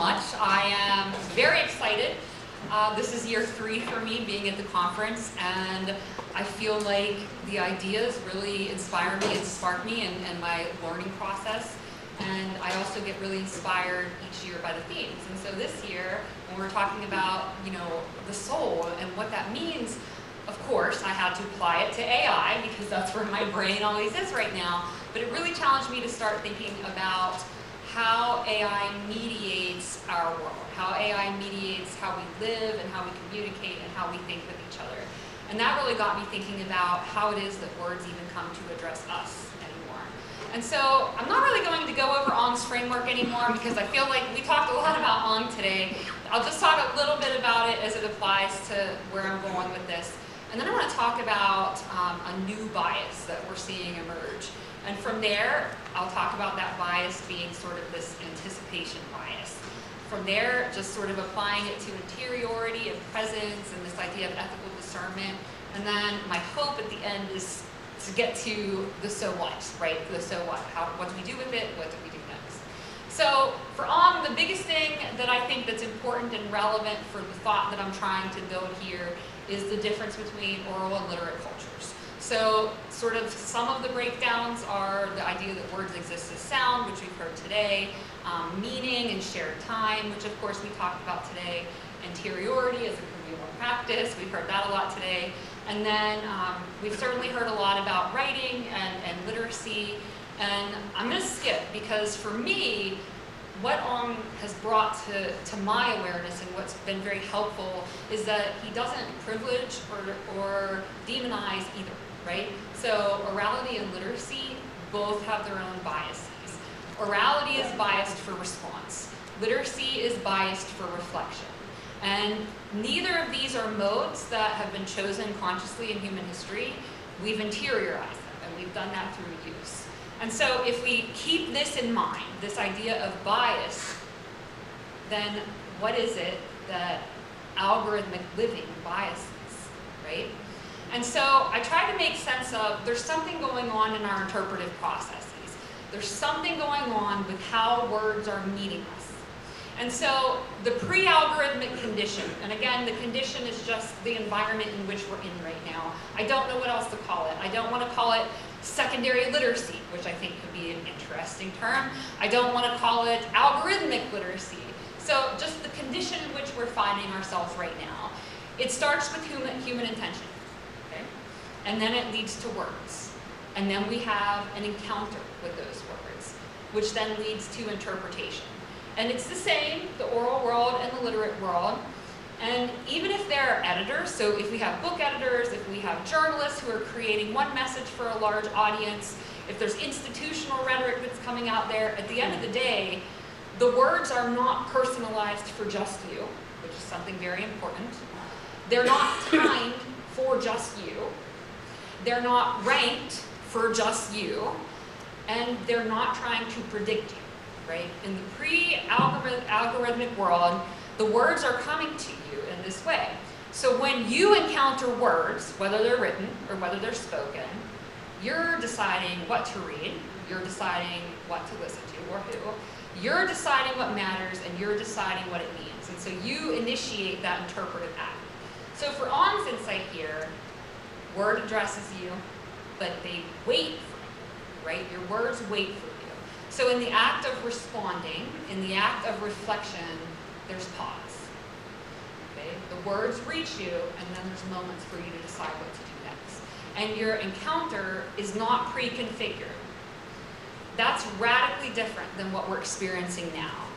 much. I am very excited. This is year 3 for me being at the conference, and I feel like the ideas really inspire me and spark me in my learning process. And I also get really inspired each year by the themes. And so this year, when we're talking about, the soul and what that means, of course, I had to apply it to AI because that's where my brain always is right now. But it really challenged me to start thinking about how AI mediates our world, how AI mediates how we live and how we communicate and how we think with each other. And that really got me thinking about how it is that words even come to address us anymore. And so I'm not really going to go over Ong's framework anymore because I feel like we talked a lot about Ong today. I'll just talk a little bit about it as it applies to where I'm going with this. And then I want to talk about a new bias that we're seeing emerge. And from there, I'll talk about that bias being sort of this anticipation bias. From there, just sort of applying it to interiority and presence and this idea of ethical discernment. And then my hope at the end is to get to the so what, right? The so what. What do we do with it? What do we do next? So for Ong, the biggest thing that I think that's important and relevant for the thought that I'm trying to build here is the difference between oral and literate cultures. So sort of some of the breakdowns are the idea that words exist as sound, which we've heard today, meaning and shared time, which of course we talked about today, interiority as a communal practice, we've heard that a lot today, and then we've certainly heard a lot about writing and literacy, and I'm going to skip because for me, what Ong has brought to my awareness and what's been very helpful is that he doesn't privilege or demonize either, right? So orality and literacy both have their own biases. Orality is biased for response. Literacy is biased for reflection. And neither of these are modes that have been chosen consciously in human history. We've interiorized them, and we've done that through use. And so if we keep this in mind, this idea of bias, then what is it that algorithmic living biases, right? And so I try to make sense of, there's something going on in our interpretive processes. There's something going on with how words are meeting us. And so the pre-algorithmic condition, and again, the condition is just the environment in which we're in right now. I don't know what else to call it. I don't want to call it secondary literacy, which I think could be an interesting term. I don't want to call it algorithmic literacy. So just the condition in which we're finding ourselves right now. It starts with human intention, okay? And then it leads to words. And then we have an encounter with those words, which then leads to interpretation. And it's the same, the oral world and the literate world. And even if there are editors, so if we have book editors, if we have journalists who are creating one message for a large audience, if there's institutional rhetoric that's coming out there, at the end of the day, the words are not personalized for just you, which is something very important. They're not timed for just you. They're not ranked for just you. And they're not trying to predict you, right? In the pre-algorithmic world, the words are coming to you in this way. So when you encounter words, whether they're written or whether they're spoken, you're deciding what to read, you're deciding what to listen to or who, you're deciding what matters, and you're deciding what it means. And so you initiate that interpretive act. So for Ong's insight here, word addresses you, but they wait for you, right? Your words wait for you. So in the act of responding, in the act of reflection, there's pause. Okay? The words reach you, and then there's moments for you to decide what to do next. And your encounter is not pre-configured. That's radically different than what we're experiencing now.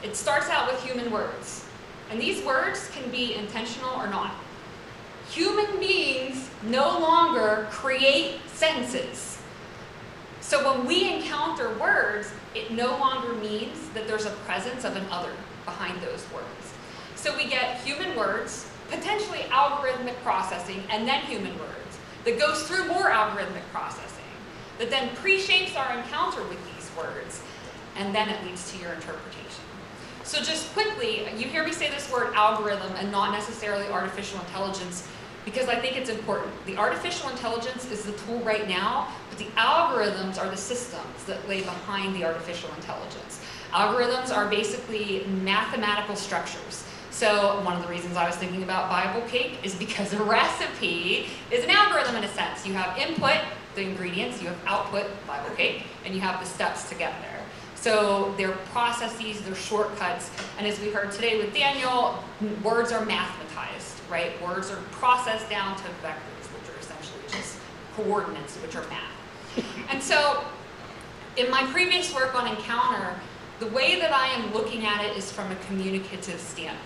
It starts out with human words. And these words can be intentional or not. Human beings no longer create sentences. So when we encounter words, it no longer means that there's a presence of an other behind those words. So we get human words, potentially algorithmic processing, and then human words that goes through more algorithmic processing, that then pre-shapes our encounter with these words, and then it leads to your interpretation. So just quickly, you hear me say this word algorithm and not necessarily artificial intelligence. because I think it's important. The artificial intelligence is the tool right now, but the algorithms are the systems that lay behind the artificial intelligence. Algorithms are basically mathematical structures. So one of the reasons I was thinking about Bible cake is because a recipe is an algorithm in a sense. You have input, the ingredients, you have output, Bible cake, and you have the steps to get there. So they're processes, they're shortcuts, and as we heard today with Daniel, words are mathematized, right? Words are processed down to vectors, which are essentially just coordinates, which are math. And so in my previous work on Encounter, the way that I am looking at it is from a communicative standpoint.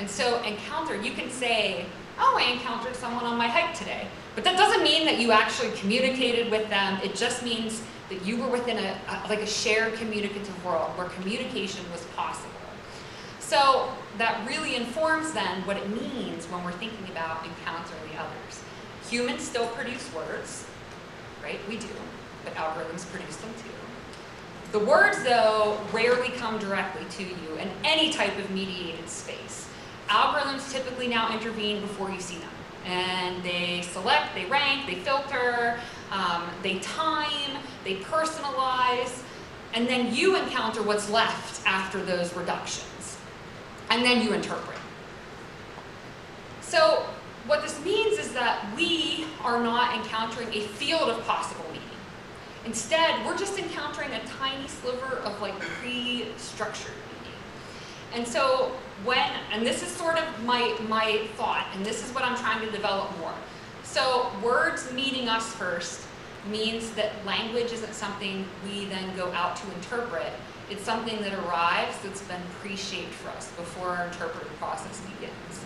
And so Encounter, you can say, oh, I encountered someone on my hike today. But that doesn't mean that you actually communicated with them. It just means that you were within a shared communicative world where communication was possible. So that really informs then what it means when we're thinking about encountering others. Humans still produce words, right? We do, but algorithms produce them too. The words, though, rarely come directly to you in any type of mediated space. Algorithms typically now intervene before you see them. And they select, they rank, they filter, they time, they personalize, and then you encounter what's left after those reductions. And then you interpret. So what this means is that we are not encountering a field of possible meaning. Instead, we're just encountering a tiny sliver of pre-structured meaning. And so and this is sort of my thought, and this is what I'm trying to develop more. So words meeting us first means that language isn't something we then go out to interpret. It's something that arrives that's been pre-shaped for us before our interpretive process begins.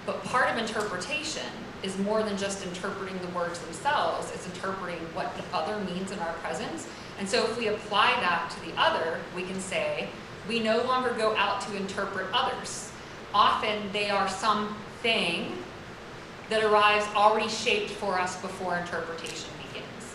But part of interpretation is more than just interpreting the words themselves. It's interpreting what the other means in our presence. And so if we apply that to the other, we can say, we no longer go out to interpret others. Often they are something that arrives already shaped for us before interpretation begins.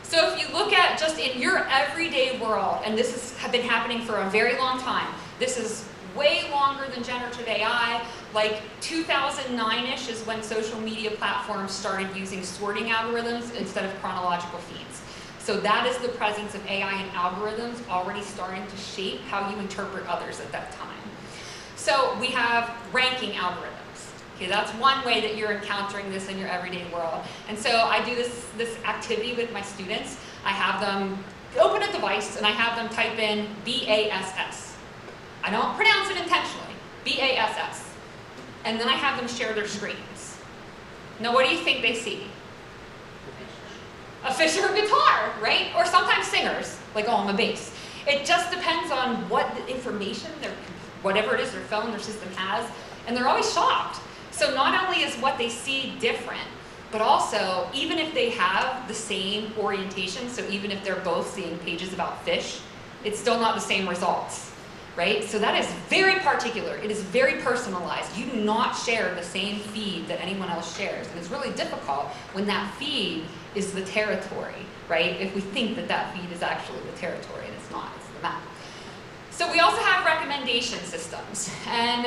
So if you look at just in your everyday world, and this has been happening for a very long time, this is way longer than generative AI, 2009-ish is when social media platforms started using sorting algorithms instead of chronological feeds. So that is the presence of AI and algorithms already starting to shape how you interpret others at that time. So we have ranking algorithms. Okay, that's one way that you're encountering this in your everyday world. And so I do this activity with my students. I have them open a device and I have them type in BASS. I don't pronounce it intentionally, BASS. And then I have them share their screens. Now what do you think they see? A fish or a guitar, right? Or sometimes singers, on the bass. It just depends on what the information, whatever it is their phone, their system has, and they're always shocked. So not only is what they see different, but also, even if they have the same orientation, so even if they're both seeing pages about fish, it's still not the same results, right? So that is very particular. It is very personalized. You do not share the same feed that anyone else shares. And it's really difficult when that feed is the territory, right? If we think that feed is actually the territory, and it's not, it's the map. So we also have recommendation systems, and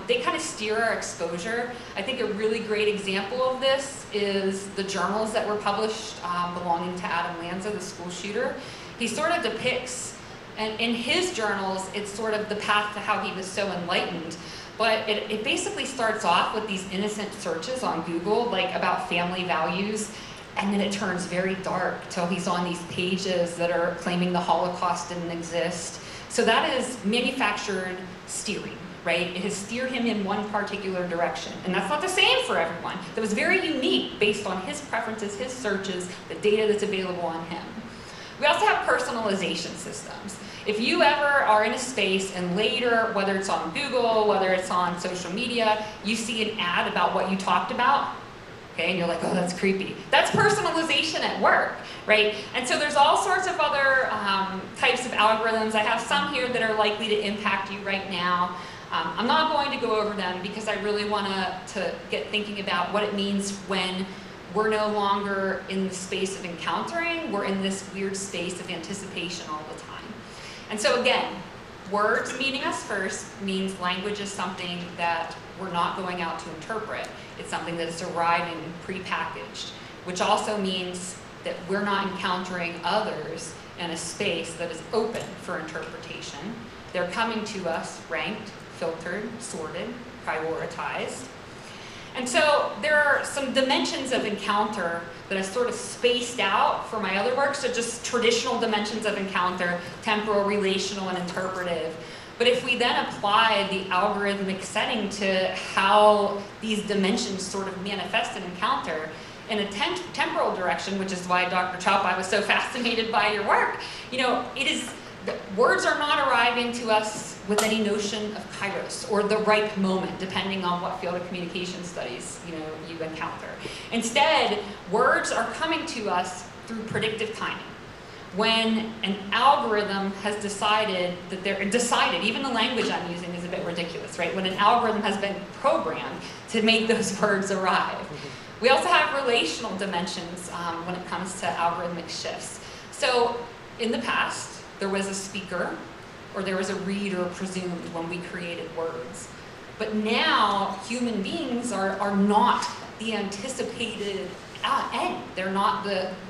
they kind of steer our exposure. I think a really great example of this is the journals that were published belonging to Adam Lanza, the school shooter. He sort of depicts, and in his journals, it's sort of the path to how he was so enlightened. But it basically starts off with these innocent searches on Google, about family values, and then it turns very dark till he's on these pages that are claiming the Holocaust didn't exist. So that is manufactured steering, right? It has steered him in one particular direction. And that's not the same for everyone. That was very unique based on his preferences, his searches, the data that's available on him. We also have personalization systems. If you ever are in a space and later, whether it's on Google, whether it's on social media, you see an ad about what you talked about, okay, and you're like, oh, that's creepy. That's personalization at work, right? And so there's all sorts of other types of algorithms. I have some here that are likely to impact you right now. I'm not going to go over them because I really want to get thinking about what it means when we're no longer in the space of encountering, we're in this weird space of anticipation all the time. And so again, words meeting us first means language is something that we're not going out to interpret. It's something that is arriving prepackaged, which also means that we're not encountering others in a space that is open for interpretation. They're coming to us ranked, filtered, sorted, prioritized. And so there are some dimensions of encounter that I sort of spaced out for my other work, so just traditional dimensions of encounter, temporal, relational, and interpretive. But if we then apply the algorithmic setting to how these dimensions sort of manifest an encounter in a temporal direction, which is why Dr. Chaub, I was so fascinated by your work, words are not arriving to us with any notion of kairos or the right moment, depending on what field of communication studies you encounter. Instead, words are coming to us through predictive timing. When an algorithm has decided that even the language I'm using is a bit ridiculous, right? When an algorithm has been programmed to make those words arrive. We also have relational dimensions when it comes to algorithmic shifts. So in the past, there was a speaker or there was a reader presumed when we created words. But now human beings are not the anticipated end. They're not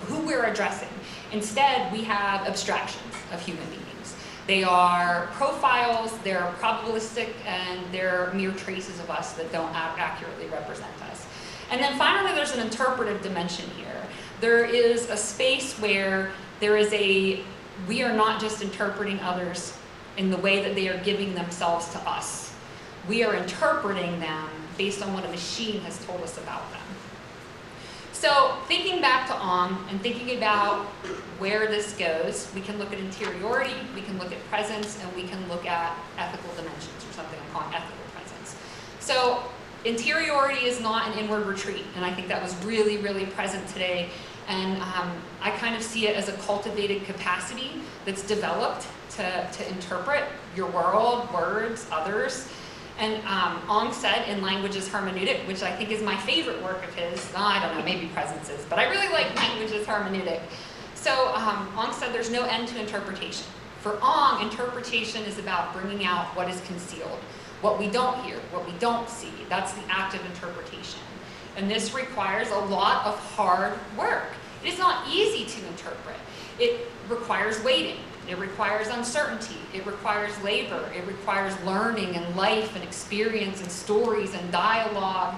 who we're addressing. Instead, we have abstractions of human beings. They are profiles, they're probabilistic, and they're mere traces of us that don't accurately represent us. And then finally, there's an interpretive dimension here. There is a space where we are not just interpreting others in the way that they are giving themselves to us. We are interpreting them based on what a machine has told us about them. So thinking back to Om and thinking about where this goes, we can look at interiority, we can look at presence, and we can look at ethical dimensions, or something I'm calling ethical presence. So interiority is not an inward retreat, and I think that was really, really present today. And I kind of see it as a cultivated capacity that's developed to interpret your world, words, others. And Ong said in Language as Hermeneutic, which I think is my favorite work of his, I don't know, maybe Presence is, but I really like Language as Hermeneutic. So Ong said there's no end to interpretation. For Ong, interpretation is about bringing out what is concealed, what we don't hear, what we don't see. That's the act of interpretation. And this requires a lot of hard work. It is not easy to interpret. It requires waiting. It requires uncertainty. It requires labor. It requires learning and life and experience and stories and dialogue.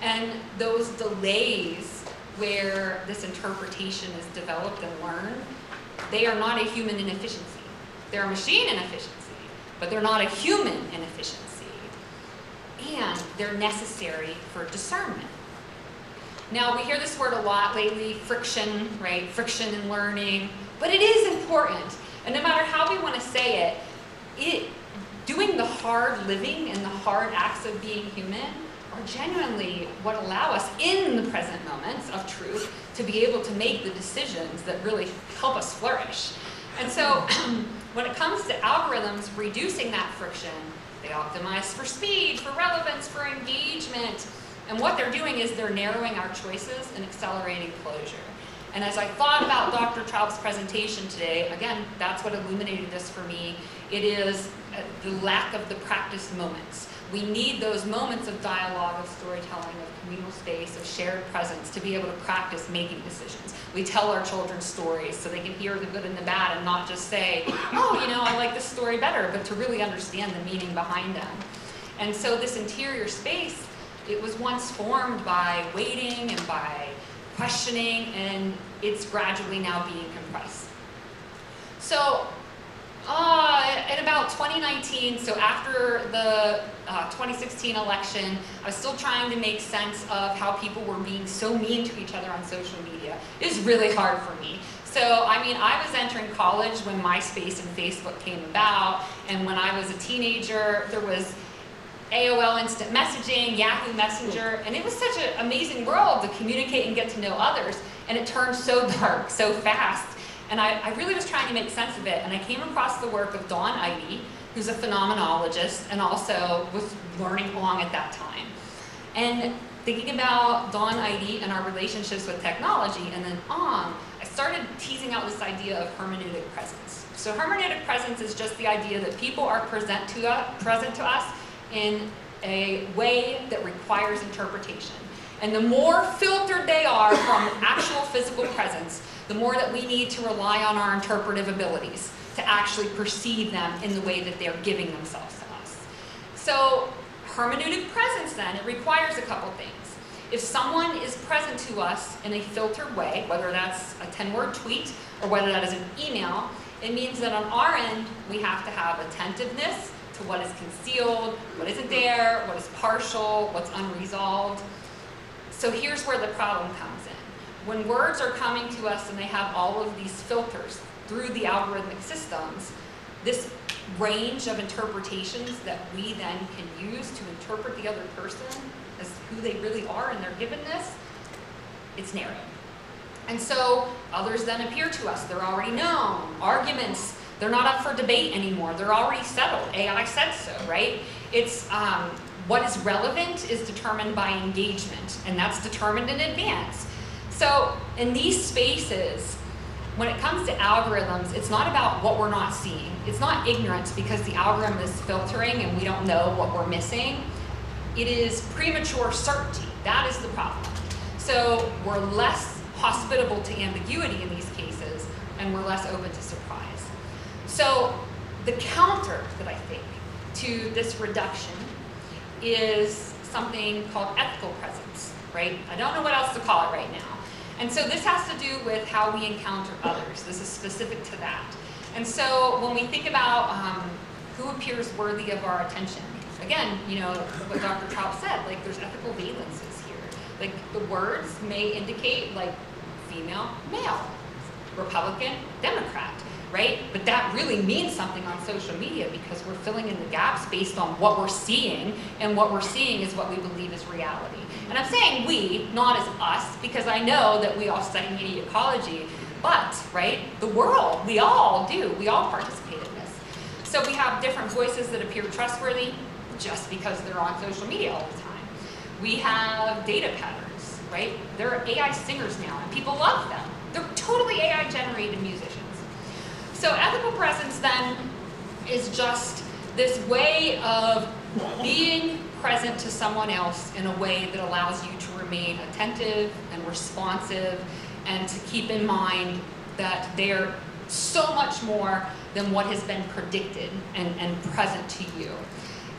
And those delays where this interpretation is developed and learned, they are not a human inefficiency. They're a machine inefficiency, but they're not a human inefficiency. And they're necessary for discernment. Now, we hear this word a lot lately, friction, right? Friction in learning. But it is important. And no matter how we want to say it, doing the hard living and the hard acts of being human are genuinely what allow us in the present moments of truth to be able to make the decisions that really help us flourish. And so when it comes to algorithms reducing that friction, they optimize for speed, for relevance, for engagement. And what they're doing is they're narrowing our choices and accelerating closure. And as I thought about Dr. Chaub's presentation today, again, that's what illuminated this for me. It is the lack of the practice moments. We need those moments of dialogue, of storytelling, of communal space, of shared presence to be able to practice making decisions. We tell our children stories so they can hear the good and the bad and not just say, I like this story better, but to really understand the meaning behind them. And so this interior space, it was once formed by waiting and by questioning, and it's gradually now being compressed. So in about 2019, so after the 2016 election, I was still trying to make sense of how people were being so mean to each other on social media. It was really hard for me. So, I was entering college when MySpace and Facebook came about, and when I was a teenager, there was AOL Instant Messaging, Yahoo Messenger, and it was such an amazing world to communicate and get to know others, and it turned so dark so fast. And I really was trying to make sense of it, and I came across the work of Dawn Eide, who's a phenomenologist and also was learning Ong at that time. And thinking about Dawn Eide and our relationships with technology, and then Ong, I started teasing out this idea of hermeneutic presence. So hermeneutic presence is just the idea that people are present to us in a way that requires interpretation. And the more filtered they are from actual physical presence, the more that we need to rely on our interpretive abilities to actually perceive them in the way that they're giving themselves to us. So hermeneutic presence then, it requires a couple things. If someone is present to us in a filtered way, whether that's a 10-word tweet or whether that is an email, it means that on our end, we have to have attentiveness to what is concealed, what isn't there, what is partial, what's unresolved. So here's where the problem comes in. When words are coming to us and they have all of these filters through the algorithmic systems, this range of interpretations that we then can use to interpret the other person as who they really are in their givenness, it's narrow. And so others then appear to us. They're already known. Arguments, they're not up for debate anymore. They're already settled. AI said so, right? It's what is relevant is determined by engagement, and that's determined in advance. So in these spaces, when it comes to algorithms, it's not about what we're not seeing. It's not ignorance because the algorithm is filtering and we don't know what we're missing. It is premature certainty. That is the problem. So we're less hospitable to ambiguity in these cases, and we're less open to surprise. So the counter that I think to this reduction is something called ethical presence, right? I don't know what else to call it right now. And so this has to do with how we encounter others. This is specific to that. And so when we think about who appears worthy of our attention, again, you know, what Dr. Traub said, like there's ethical valences here. Like the words may indicate like female, male, Republican, Democrat, right? But that really means something on social media because we're filling in the gaps based on what we're seeing, and what we're seeing is what we believe is reality. And I'm saying we, not as us, because I know that we all study media ecology, but, right, the world, we all do, we all participate in this. So we have different voices that appear trustworthy just because they're on social media all the time. We have data patterns, right? There are AI singers now, and people love them. They're totally AI-generated musicians. So ethical presence then is just this way of being present to someone else in a way that allows you to remain attentive and responsive and to keep in mind that they're so much more than what has been predicted and present to you.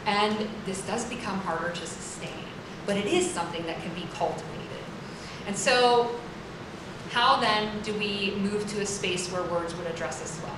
And this does become harder to sustain, but it is something that can be cultivated. And so how then do we move to a space where words would address us well?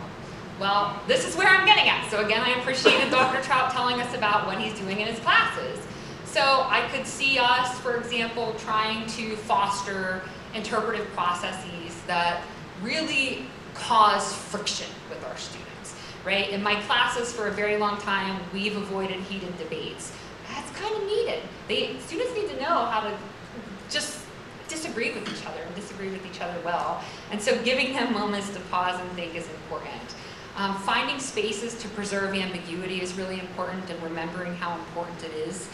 Well, this is where I'm getting at. So again, I appreciated Dr. Trout telling us about what he's doing in his classes. So I could see us, for example, trying to foster interpretive processes that really cause friction with our students, right? In my classes for a very long time, we've avoided heated debates. That's kind of needed. Students need to know how to just disagree with each other and disagree with each other well. And so giving them moments to pause and think is important. Finding spaces to preserve ambiguity is really important, and remembering how important it is.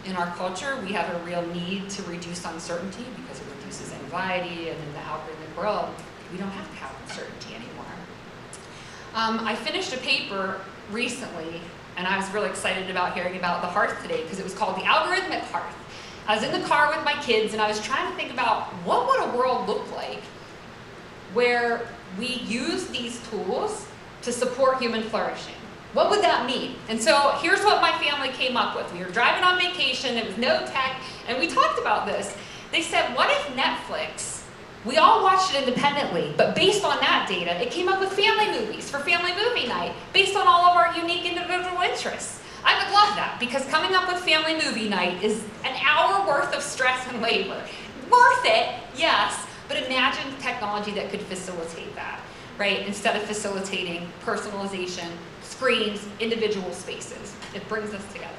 In our culture, we have a real need to reduce uncertainty because it reduces anxiety, and in the algorithmic world, we don't have to have uncertainty anymore. I finished a paper recently, and I was really excited about hearing about the hearth today because it was called the algorithmic hearth. I was in the car with my kids, and I was trying to think about what would a world look like where we use these tools to support human flourishing. What would that mean? And so here's what my family came up with. We were driving on vacation, it was no tech, and we talked about this. They said, what if Netflix, we all watched it independently, but based on that data, it came up with family movies for family movie night, based on all of our unique individual interests. I would love that, because coming up with family movie night is an hour worth of stress and labor. Worth it, yes, but imagine technology that could facilitate that, right? Instead of facilitating personalization, screens, individual spaces. It brings us together.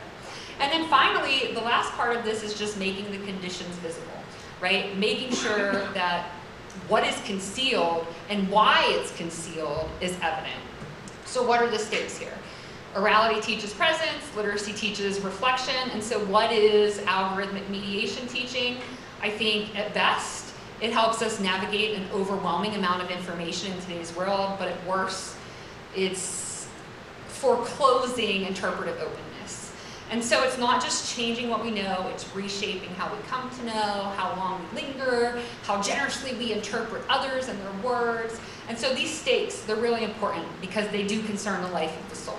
And then finally, the last part of this is just making the conditions visible, right? Making sure that what is concealed and why it's concealed is evident. So what are the stakes here? Orality teaches presence, literacy teaches reflection, and so what is algorithmic mediation teaching? I think at best, It helps us navigate an overwhelming amount of information in today's world, but at worst, it's foreclosing interpretive openness. And so it's not just changing what we know, it's reshaping how we come to know, how long we linger, how generously we interpret others and their words. And so these stakes, they're really important because they do concern the life of the soul.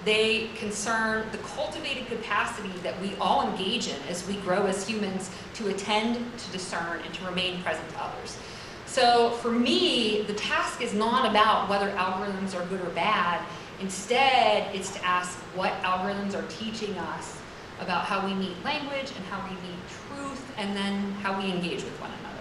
They concern the cultivated capacity that we all engage in as we grow as humans to attend, to discern, and to remain present to others. So for me, the task is not about whether algorithms are good or bad. Instead, it's to ask what algorithms are teaching us about how we need language and how we need truth, and then how we engage with one another.